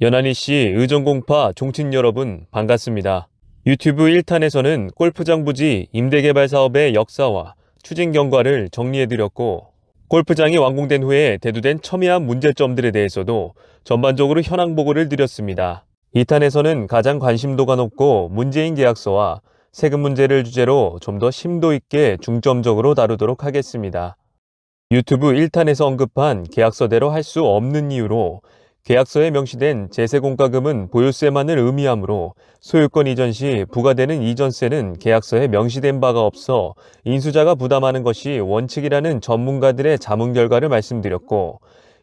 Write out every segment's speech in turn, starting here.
연한희 씨 의정공파 종친 여러분 반갑습니다. 유튜브 1탄에서는 골프장 부지 임대개발 사업의 역사와 추진 경과를 정리해드렸고, 골프장이 완공된 후에 대두된 첨예한 문제점들에 대해서도 전반적으로 현황 보고를 드렸습니다. 2탄에서는 가장 관심도가 높고 문제인 계약서와 세금 문제를 주제로 좀 더 심도 있게 중점적으로 다루도록 하겠습니다. 유튜브 1탄에서 언급한 계약서대로 할 수 없는 이유로 계약서에 명시된 제세공과금은 보유세만을 의미하므로 소유권 이전 시 부과되는 이전세는 계약서에 명시된 바가 없어 인수자가 부담하는 것이 원칙이라는 전문가들의 자문 결과를 말씀드렸고,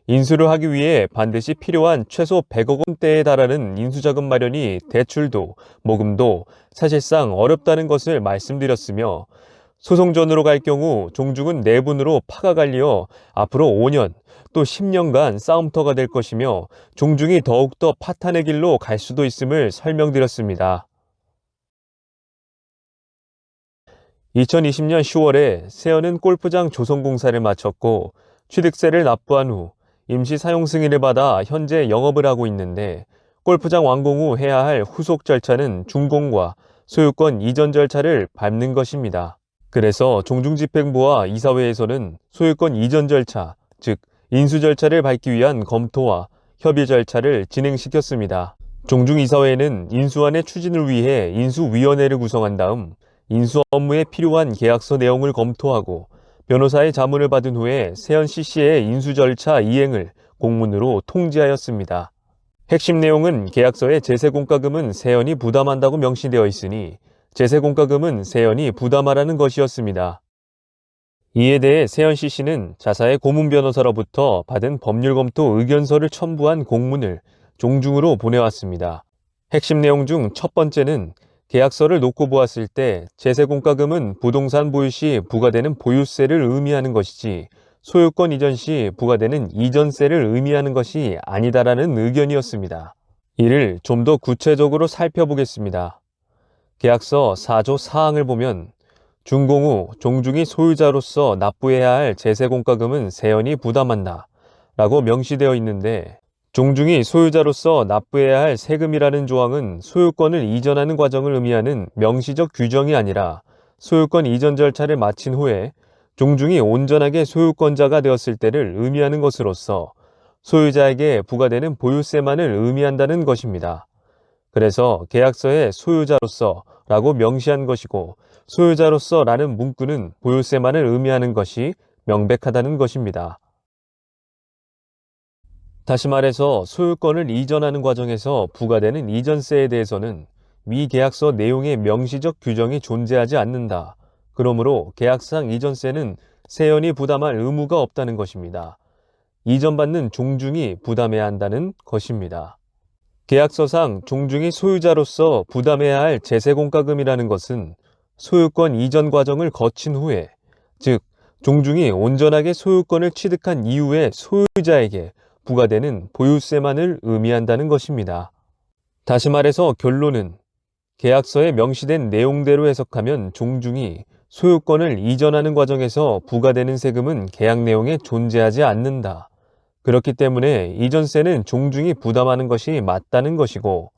인수를 하기 위해 반드시 필요한 최소 100억 원대에 달하는 인수자금 마련이 대출도 모금도 사실상 어렵다는 것을 말씀드렸으며, 소송전으로 갈 경우 종중은 내분으로 파가 갈리어 앞으로 5년 또 10년간 싸움터가 될 것이며 종중이 더욱더 파탄의 길로 갈 수도 있음을 설명드렸습니다. 2020년 10월에 세연은 골프장 조성공사를 마쳤고 취득세를 납부한 후 임시 사용 승인을 받아 현재 영업을 하고 있는데, 골프장 완공 후 해야 할 후속 절차는 준공과 소유권 이전 절차를 밟는 것입니다. 그래서 종중집행부와 이사회에서는 소유권 이전 절차, 즉 인수 절차를 밟기 위한 검토와 협의 절차를 진행시켰습니다. 종중이사회는 인수안의 추진을 위해 인수위원회를 구성한 다음 인수 업무에 필요한 계약서 내용을 검토하고 변호사의 자문을 받은 후에 세연 CC의 인수 절차 이행을 공문으로 통지하였습니다. 핵심 내용은 계약서에 제세공과금은 세연이 부담한다고 명시되어 있으니 제세공과금은 세연이 부담하라는 것이었습니다. 이에 대해 세연 CC는 자사의 고문 변호사로부터 받은 법률검토 의견서를 첨부한 공문을 종중으로 보내왔습니다. 핵심 내용 중 첫 번째는 계약서를 놓고 보았을 때 제세공과금은 부동산 보유 시 부과되는 보유세를 의미하는 것이지 소유권 이전 시 부과되는 이전세를 의미하는 것이 아니다라는 의견이었습니다. 이를 좀 더 구체적으로 살펴보겠습니다. 계약서 4조 사항을 보면 준공 후 종중이 소유자로서 납부해야 할 제세공과금은 세연이 부담한다 라고 명시되어 있는데, 종중이 소유자로서 납부해야 할 세금이라는 조항은 소유권을 이전하는 과정을 의미하는 명시적 규정이 아니라 소유권 이전 절차를 마친 후에 종중이 온전하게 소유권자가 되었을 때를 의미하는 것으로서 소유자에게 부과되는 보유세만을 의미한다는 것입니다. 그래서 계약서에 소유자로서 라고 명시한 것이고, 소유자로서 라는 문구는 보유세만을 의미하는 것이 명백하다는 것입니다. 다시 말해서 소유권을 이전하는 과정에서 부과되는 이전세에 대해서는 미 계약서 내용의 명시적 규정이 존재하지 않는다. 그러므로 계약상 이전세는 세연이 부담할 의무가 없다는 것입니다. 이전받는 종중이 부담해야 한다는 것입니다. 계약서상 종중이 소유자로서 부담해야 할 제세공과금이라는 것은 소유권 이전 과정을 거친 후에, 즉 종중이 온전하게 소유권을 취득한 이후에 소유자에게 부과되는 보유세만을 의미한다는 것입니다. 다시 말해서 결론은 계약서에 명시된 내용대로 해석하면 종중이 소유권을 이전하는 과정에서 부과되는 세금은 계약 내용에 존재하지 않는다. 그렇기 때문에 이전세는 종중이 부담하는 것이 맞다는 것이고,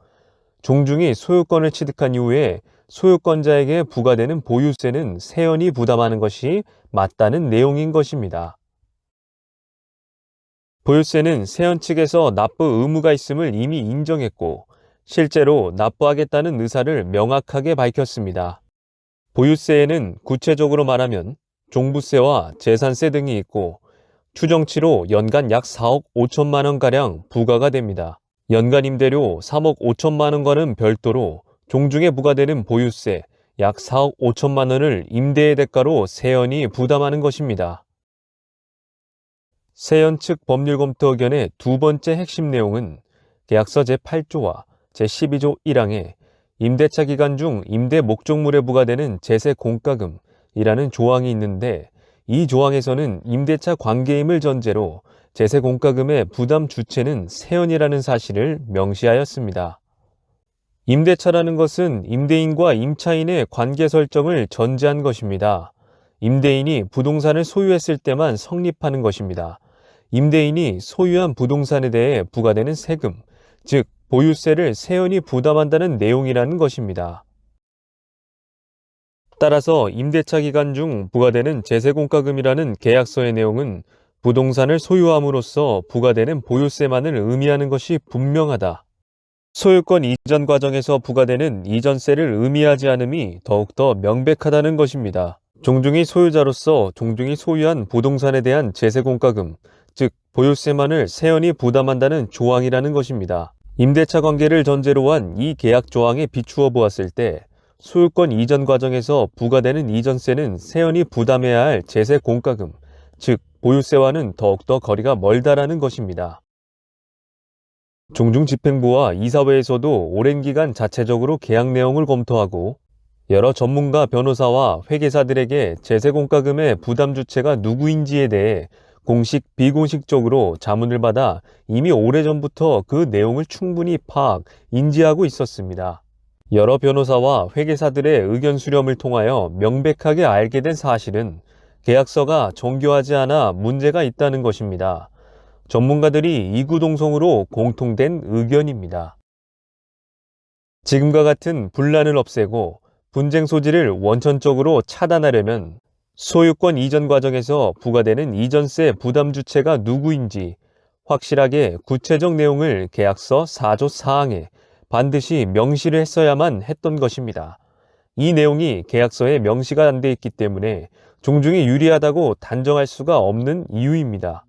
종중이 소유권을 취득한 이후에 소유권자에게 부과되는 보유세는 세연이 부담하는 것이 맞다는 내용인 것입니다. 보유세는 세연 측에서 납부 의무가 있음을 이미 인정했고 실제로 납부하겠다는 의사를 명확하게 밝혔습니다. 보유세에는 구체적으로 말하면 종부세와 재산세 등이 있고 추정치로 연간 약 4억 5천만 원가량 부과가 됩니다. 연간 임대료 3억 5천만 원과는 별도로 종중에 부과되는 보유세 약 4억 5천만 원을 임대의 대가로 세연이 부담하는 것입니다. 세연 측 법률검토 의견의 두 번째 핵심 내용은 계약서 제8조와 제12조 1항에 임대차 기간 중 임대 목적물에 부과되는 제세공과금이라는 조항이 있는데, 이 조항에서는 임대차 관계임을 전제로 제세공과금의 부담 주체는 세연이라는 사실을 명시하였습니다. 임대차라는 것은 임대인과 임차인의 관계 설정을 전제한 것입니다. 임대인이 부동산을 소유했을 때만 성립하는 것입니다. 임대인이 소유한 부동산에 대해 부과되는 세금, 즉 보유세를 세연이 부담한다는 내용이라는 것입니다. 따라서 임대차 기간 중 부과되는 제세공과금이라는 계약서의 내용은 부동산을 소유함으로써 부과되는 보유세만을 의미하는 것이 분명하다. 소유권 이전 과정에서 부과되는 이전세를 의미하지 않음이 더욱더 명백하다는 것입니다. 종중이 소유자로서 종중이 소유한 부동산에 대한 제세공과금, 즉 보유세만을 세연이 부담한다는 조항이라는 것입니다. 임대차 관계를 전제로 한 이 계약 조항에 비추어 보았을 때 소유권 이전 과정에서 부과되는 이전세는 세연이 부담해야 할 제세공과금, 즉 보유세와는 더욱더 거리가 멀다라는 것입니다. 종중집행부와 이사회에서도 오랜 기간 자체적으로 계약 내용을 검토하고 여러 전문가 변호사와 회계사들에게 제세공과금의 부담 주체가 누구인지에 대해 공식, 비공식적으로 자문을 받아 이미 오래전부터 그 내용을 충분히 파악, 인지하고 있었습니다. 여러 변호사와 회계사들의 의견 수렴을 통하여 명백하게 알게 된 사실은 계약서가 정교하지 않아 문제가 있다는 것입니다. 전문가들이 이구동성으로 공통된 의견입니다. 지금과 같은 분란을 없애고 분쟁 소지를 원천적으로 차단하려면 소유권 이전 과정에서 부과되는 이전세 부담 주체가 누구인지 확실하게 구체적 내용을 계약서 4조 사항에 반드시 명시를 했어야만 했던 것입니다. 이 내용이 계약서에 명시가 안 돼 있기 때문에 종중이 유리하다고 단정할 수가 없는 이유입니다.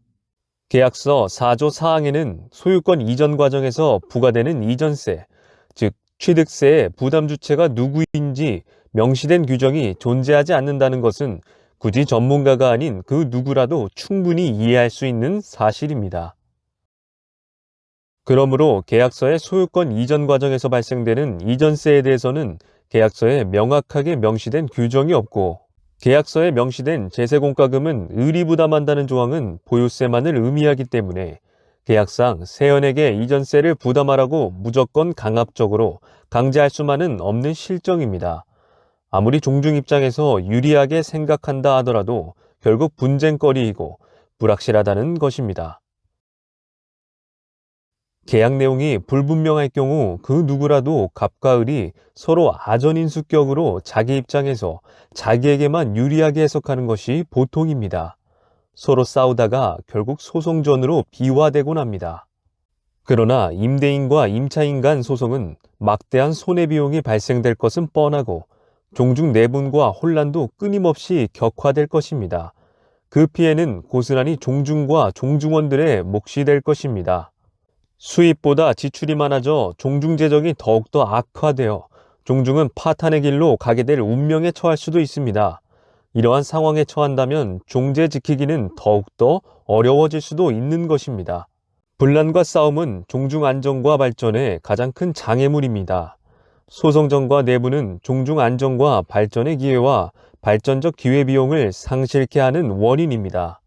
계약서 4조 사항에는 소유권 이전 과정에서 부과되는 이전세, 즉 취득세의 부담 주체가 누구인지 명시된 규정이 존재하지 않는다는 것은 굳이 전문가가 아닌 그 누구라도 충분히 이해할 수 있는 사실입니다. 그러므로 계약서의 소유권 이전 과정에서 발생되는 이전세에 대해서는 계약서에 명확하게 명시된 규정이 없고 계약서에 명시된 제세공과금은 의리부담한다는 조항은 보유세만을 의미하기 때문에 계약상 세연에게 이전세를 부담하라고 무조건 강압적으로 강제할 수만은 없는 실정입니다. 아무리 종중 입장에서 유리하게 생각한다 하더라도 결국 분쟁거리이고 불확실하다는 것입니다. 계약 내용이 불분명할 경우 그 누구라도 갑과 을이 서로 아전인수격으로 자기 입장에서 자기에게만 유리하게 해석하는 것이 보통입니다. 서로 싸우다가 결국 소송전으로 비화되곤 합니다. 그러나 임대인과 임차인 간 소송은 막대한 손해비용이 발생될 것은 뻔하고 종중 내분과 혼란도 끊임없이 격화될 것입니다. 그 피해는 고스란히 종중과 종중원들의 몫이 될 것입니다. 수입보다 지출이 많아져 종중 재정이 더욱더 악화되어 종중은 파탄의 길로 가게 될 운명에 처할 수도 있습니다. 이러한 상황에 처한다면 종재 지키기는 더욱더 어려워질 수도 있는 것입니다. 분란과 싸움은 종중 안정과 발전의 가장 큰 장애물입니다. 소송전과 내부는 종중 안정과 발전의 기회와 발전적 기회 비용을 상실케 하는 원인입니다.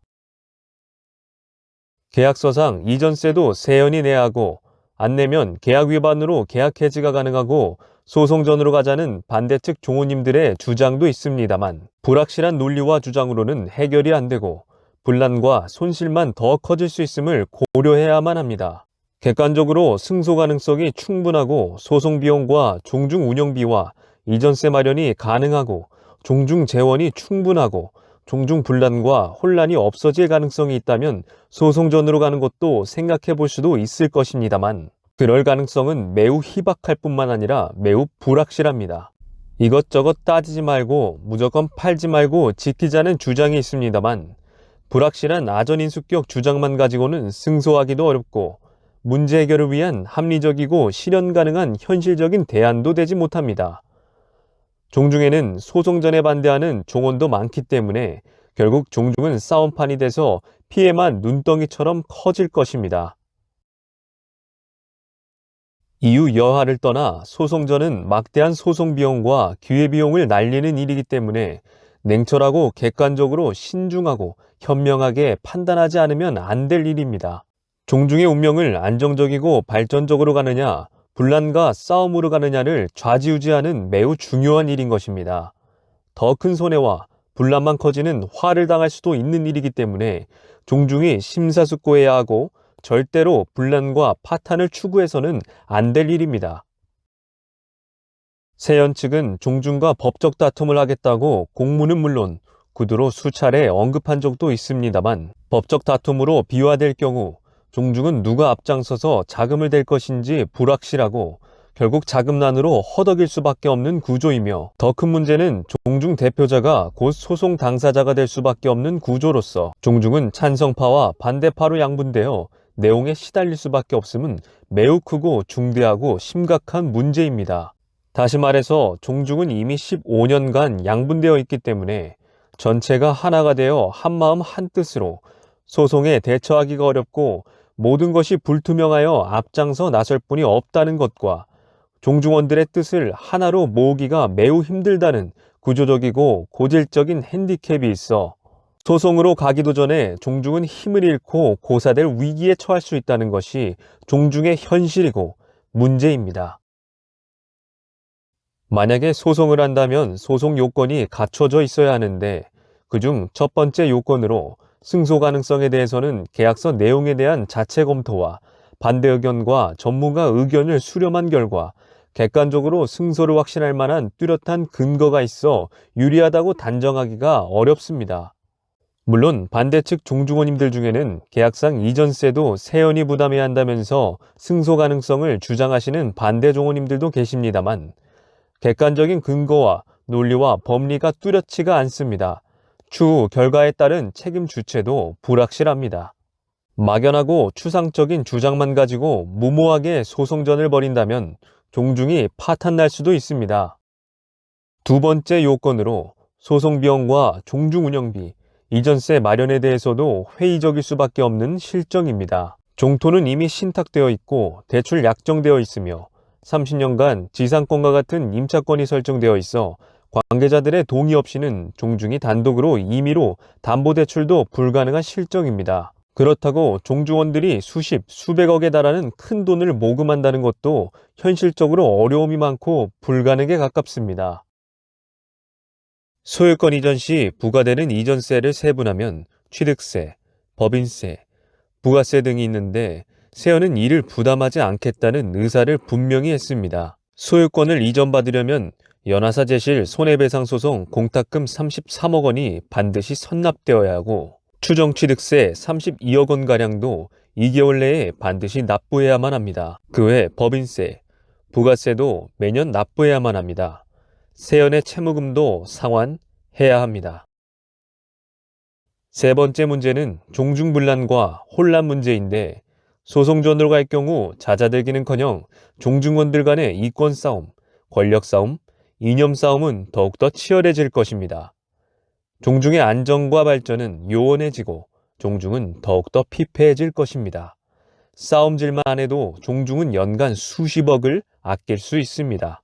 계약서상 이전세도 세연이 내야 하고 안 내면 계약 위반으로 계약 해지가 가능하고 소송전으로 가자는 반대측 종호님들의 주장도 있습니다만 불확실한 논리와 주장으로는 해결이 안 되고 분란과 손실만 더 커질 수 있음을 고려해야만 합니다. 객관적으로 승소 가능성이 충분하고 소송 비용과 종중 운영비와 이전세 마련이 가능하고 종중 재원이 충분하고 종중 분란과 혼란이 없어질 가능성이 있다면 소송전으로 가는 것도 생각해 볼 수도 있을 것입니다만 그럴 가능성은 매우 희박할 뿐만 아니라 매우 불확실합니다. 이것저것 따지지 말고 무조건 팔지 말고 지키자는 주장이 있습니다만 불확실한 아전인수격 주장만 가지고는 승소하기도 어렵고 문제 해결을 위한 합리적이고 실현 가능한 현실적인 대안도 되지 못합니다. 종중에는 소송전에 반대하는 종원도 많기 때문에 결국 종중은 싸움판이 돼서 피해만 눈덩이처럼 커질 것입니다. 이유 여하를 떠나 소송전은 막대한 소송 비용과 기회 비용을 날리는 일이기 때문에 냉철하고 객관적으로 신중하고 현명하게 판단하지 않으면 안 될 일입니다. 종중의 운명을 안정적이고 발전적으로 가느냐 분란과 싸움으로 가느냐를 좌지우지하는 매우 중요한 일인 것입니다. 더 큰 손해와 분란만 커지는 화를 당할 수도 있는 일이기 때문에 종중이 심사숙고해야 하고 절대로 분란과 파탄을 추구해서는 안 될 일입니다. 세연 측은 종중과 법적 다툼을 하겠다고 공문은 물론 구두로 수차례 언급한 적도 있습니다만 법적 다툼으로 비화될 경우 종중은 누가 앞장서서 자금을 댈 것인지 불확실하고 결국 자금난으로 허덕일 수밖에 없는 구조이며 더 큰 문제는 종중 대표자가 곧 소송 당사자가 될 수밖에 없는 구조로서 종중은 찬성파와 반대파로 양분되어 내용에 시달릴 수밖에 없음은 매우 크고 중대하고 심각한 문제입니다. 다시 말해서 종중은 이미 15년간 양분되어 있기 때문에 전체가 하나가 되어 한마음 한뜻으로 소송에 대처하기가 어렵고 모든 것이 불투명하여 앞장서 나설 뿐이 없다는 것과 종중원들의 뜻을 하나로 모으기가 매우 힘들다는 구조적이고 고질적인 핸디캡이 있어 소송으로 가기도 전에 종중은 힘을 잃고 고사될 위기에 처할 수 있다는 것이 종중의 현실이고 문제입니다. 만약에 소송을 한다면 소송 요건이 갖춰져 있어야 하는데 그중 첫 번째 요건으로 승소 가능성에 대해서는 계약서 내용에 대한 자체 검토와 반대 의견과 전문가 의견을 수렴한 결과 객관적으로 승소를 확신할 만한 뚜렷한 근거가 있어 유리하다고 단정하기가 어렵습니다. 물론 반대측 종중원님들 중에는 계약상 이전세도 세연이 부담해야 한다면서 승소 가능성을 주장하시는 반대 종원님들도 계십니다만 객관적인 근거와 논리와 법리가 뚜렷지가 않습니다. 추후 결과에 따른 책임 주체도 불확실합니다. 막연하고 추상적인 주장만 가지고 무모하게 소송전을 벌인다면 종중이 파탄날 수도 있습니다. 두 번째 요건으로 소송 비용과 종중 운영비, 이전세 마련에 대해서도 회의적일 수밖에 없는 실정입니다. 종토는 이미 신탁되어 있고 대출 약정되어 있으며 30년간 지상권과 같은 임차권이 설정되어 있어 관계자들의 동의 없이는 종중이 단독으로 임의로 담보대출도 불가능한 실정입니다. 그렇다고 종중원들이 수십, 수백억에 달하는 큰 돈을 모금한다는 것도 현실적으로 어려움이 많고 불가능에 가깝습니다. 소유권 이전 시 부과되는 이전세를 세분하면 취득세, 법인세, 부가세 등이 있는데 세연은 이를 부담하지 않겠다는 의사를 분명히 했습니다. 소유권을 이전받으려면 연하사 제실 손해배상소송 공탁금 33억 원이 반드시 선납되어야 하고 추정취득세 32억 원가량도 2개월 내에 반드시 납부해야만 합니다. 그 외 법인세, 부가세도 매년 납부해야만 합니다. 세연의 채무금도 상환해야 합니다. 세 번째 문제는 종중분란과 혼란 문제인데 소송전으로 갈 경우 잦아들기는커녕 종중원들 간의 이권 싸움, 권력 싸움, 이념 싸움은 더욱더 치열해질 것입니다. 종중의 안정과 발전은 요원해지고 종중은 더욱더 피폐해질 것입니다. 싸움질만 안 해도 종중은 연간 수십억을 아낄 수 있습니다.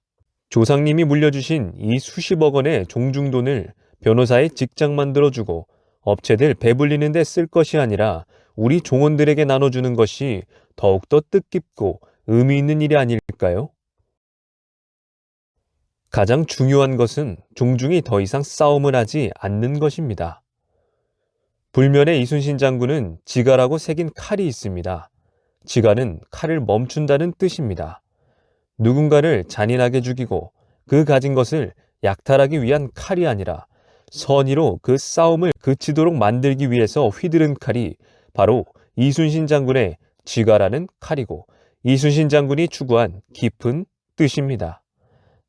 조상님이 물려주신 이 수십억 원의 종중돈을 변호사의 직장 만들어주고 업체들 배불리는 데 쓸 것이 아니라 우리 종원들에게 나눠주는 것이 더욱더 뜻깊고 의미 있는 일이 아닐까요? 가장 중요한 것은 종중이 더 이상 싸움을 하지 않는 것입니다. 불면의 이순신 장군은 지가라고 새긴 칼이 있습니다. 지가는 칼을 멈춘다는 뜻입니다. 누군가를 잔인하게 죽이고 그 가진 것을 약탈하기 위한 칼이 아니라 선의로 그 싸움을 그치도록 만들기 위해서 휘두른 칼이 바로 이순신 장군의 지가라는 칼이고 이순신 장군이 추구한 깊은 뜻입니다.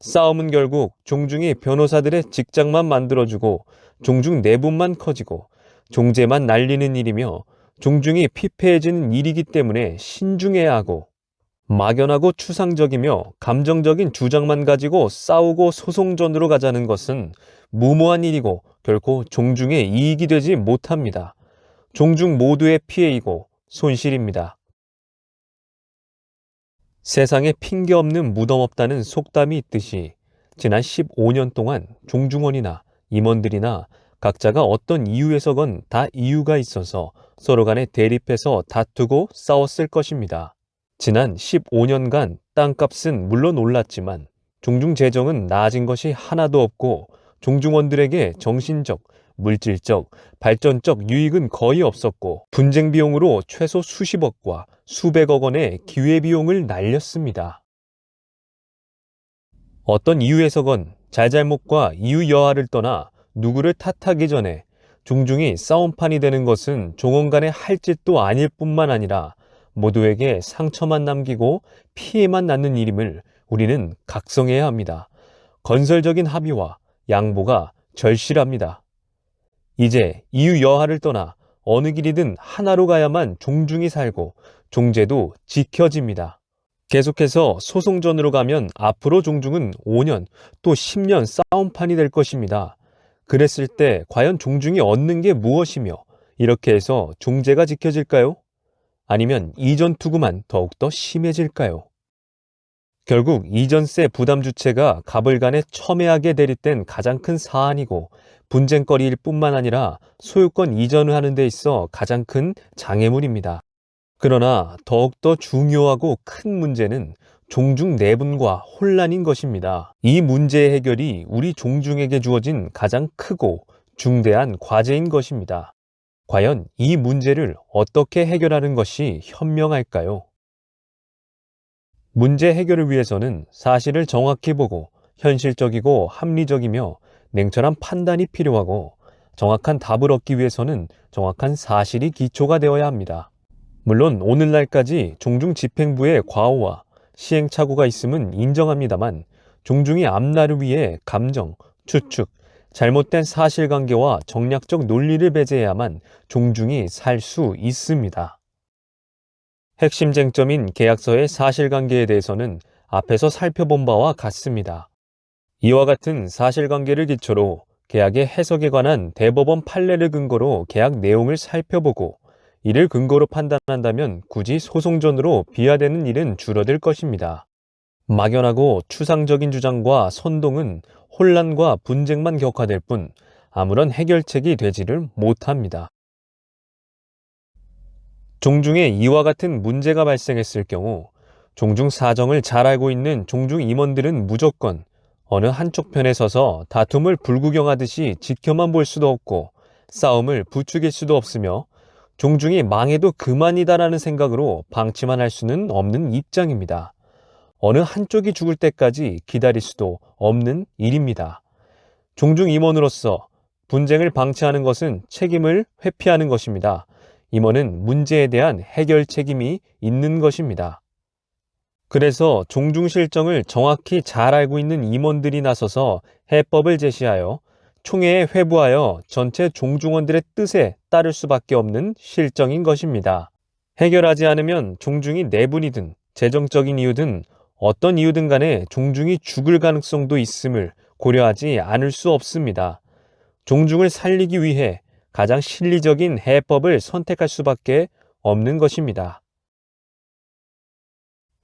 싸움은 결국 종중이 변호사들의 직장만 만들어주고 종중 내분만 커지고 종제만 날리는 일이며 종중이 피폐해지는 일이기 때문에 신중해야 하고 막연하고 추상적이며 감정적인 주장만 가지고 싸우고 소송전으로 가자는 것은 무모한 일이고 결코 종중의 이익이 되지 못합니다. 종중 모두의 피해이고 손실입니다. 세상에 핑계 없는 무덤 없다는 속담이 있듯이 지난 15년 동안 종중원이나 임원들이나 각자가 어떤 이유에서건 다 이유가 있어서 서로 간에 대립해서 다투고 싸웠을 것입니다. 지난 15년간 땅값은 물론 올랐지만 종중 재정은 나아진 것이 하나도 없고 종중원들에게 정신적, 물질적, 발전적 유익은 거의 없었고 분쟁 비용으로 최소 수십억과 수백억 원의 기회비용을 날렸습니다. 어떤 이유에서건 잘잘못과 이유 여하를 떠나 누구를 탓하기 전에 종중이 싸움판이 되는 것은 종원 간의 할 짓도 아닐 뿐만 아니라 모두에게 상처만 남기고 피해만 낳는 일임을 우리는 각성해야 합니다. 건설적인 합의와 양보가 절실합니다. 이제 이유 여하를 떠나 어느 길이든 하나로 가야만 종중이 살고 종제도 지켜집니다. 계속해서 소송전으로 가면 앞으로 종중은 5년 또 10년 싸움판이 될 것입니다. 그랬을 때 과연 종중이 얻는 게 무엇이며 이렇게 해서 종제가 지켜질까요? 아니면 이전 투구만 더욱더 심해질까요? 결국 이전세 부담 주체가 갑을 간에 첨예하게 대립된 가장 큰 사안이고 분쟁거리일 뿐만 아니라 소유권 이전을 하는 데 있어 가장 큰 장애물입니다. 그러나 더욱더 중요하고 큰 문제는 종중 내분과 혼란인 것입니다. 이 문제의 해결이 우리 종중에게 주어진 가장 크고 중대한 과제인 것입니다. 과연 이 문제를 어떻게 해결하는 것이 현명할까요? 문제 해결을 위해서는 사실을 정확히 보고 현실적이고 합리적이며 냉철한 판단이 필요하고 정확한 답을 얻기 위해서는 정확한 사실이 기초가 되어야 합니다. 물론 오늘날까지 종중 집행부의 과오와 시행착오가 있음은 인정합니다만 종중이 앞날을 위해 감정, 추측, 잘못된 사실관계와 정략적 논리를 배제해야만 종중이 살 수 있습니다. 핵심 쟁점인 계약서의 사실관계에 대해서는 앞에서 살펴본 바와 같습니다. 이와 같은 사실관계를 기초로 계약의 해석에 관한 대법원 판례를 근거로 계약 내용을 살펴보고 이를 근거로 판단한다면 굳이 소송전으로 비화되는 일은 줄어들 것입니다. 막연하고 추상적인 주장과 선동은 혼란과 분쟁만 격화될 뿐 아무런 해결책이 되지를 못합니다. 종중에 이와 같은 문제가 발생했을 경우 종중 사정을 잘 알고 있는 종중 임원들은 무조건 어느 한쪽 편에 서서 다툼을 불구경하듯이 지켜만 볼 수도 없고 싸움을 부추길 수도 없으며 종중이 망해도 그만이다라는 생각으로 방치만 할 수는 없는 입장입니다. 어느 한쪽이 죽을 때까지 기다릴 수도 없는 일입니다. 종중 임원으로서 분쟁을 방치하는 것은 책임을 회피하는 것입니다. 임원은 문제에 대한 해결 책임이 있는 것입니다. 그래서 종중 실정을 정확히 잘 알고 있는 임원들이 나서서 해법을 제시하여 총회에 회부하여 전체 종중원들의 뜻에 따를 수밖에 없는 실정인 것입니다. 해결하지 않으면 종중이 내분이든 재정적인 이유든 어떤 이유든 간에 종중이 죽을 가능성도 있음을 고려하지 않을 수 없습니다. 종중을 살리기 위해 가장 실리적인 해법을 선택할 수밖에 없는 것입니다.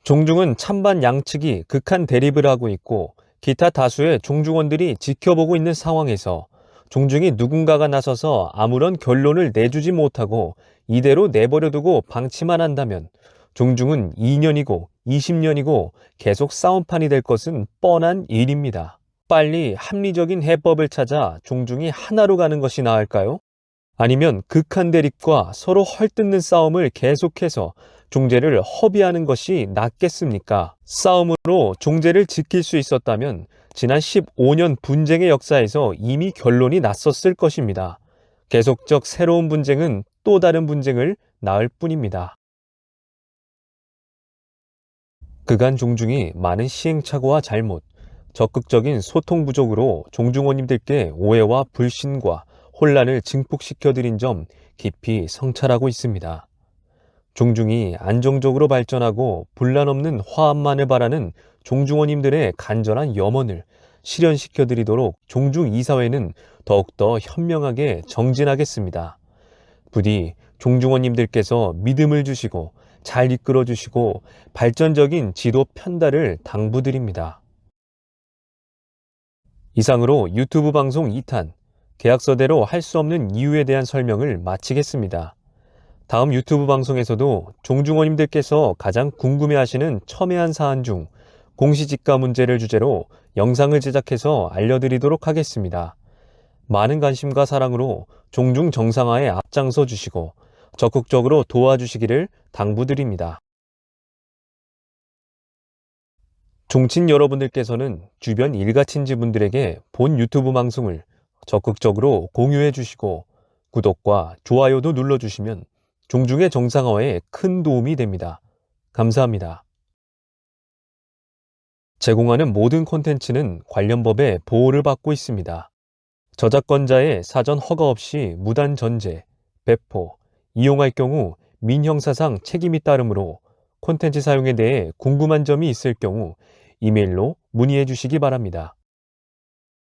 종중은 찬반 양측이 극한 대립을 하고 있고 기타 다수의 종중원들이 지켜보고 있는 상황에서 종중이 누군가가 나서서 아무런 결론을 내주지 못하고 이대로 내버려두고 방치만 한다면 종중은 2년이고 20년이고 계속 싸움판이 될 것은 뻔한 일입니다. 빨리 합리적인 해법을 찾아 종중이 하나로 가는 것이 나을까요? 아니면 극한 대립과 서로 헐뜯는 싸움을 계속해서 종제를 허비하는 것이 낫겠습니까? 싸움으로 종제를 지킬 수 있었다면 지난 15년 분쟁의 역사에서 이미 결론이 났었을 것입니다. 계속적 새로운 분쟁은 또 다른 분쟁을 낳을 뿐입니다. 그간 종중이 많은 시행착오와 잘못, 적극적인 소통 부족으로 종중원님들께 오해와 불신과 혼란을 증폭시켜드린 점 깊이 성찰하고 있습니다. 종중이 안정적으로 발전하고 분란 없는 화합만을 바라는 종중원님들의 간절한 염원을 실현시켜드리도록 종중이사회는 더욱더 현명하게 정진하겠습니다. 부디 종중원님들께서 믿음을 주시고 잘 이끌어 주시고 발전적인 지도 편달을 당부드립니다. 이상으로 유튜브 방송 2탄 계약서대로 할 수 없는 이유에 대한 설명을 마치겠습니다. 다음 유튜브 방송에서도 종중원님들께서 가장 궁금해하시는 첨예한 사안 중 공시지가 문제를 주제로 영상을 제작해서 알려드리도록 하겠습니다. 많은 관심과 사랑으로 종중 정상화에 앞장서 주시고 적극적으로 도와주시기를 당부드립니다. 종친 여러분들께서는 주변 일가친지분들에게 본 유튜브 방송을 적극적으로 공유해 주시고 구독과 좋아요도 눌러주시면 종중의 정상화에 큰 도움이 됩니다. 감사합니다. 제공하는 모든 콘텐츠는 관련 법의 보호를 받고 있습니다. 저작권자의 사전 허가 없이 무단 전제, 배포, 이용할 경우 민형사상 책임이 따르므로 콘텐츠 사용에 대해 궁금한 점이 있을 경우 이메일로 문의해 주시기 바랍니다.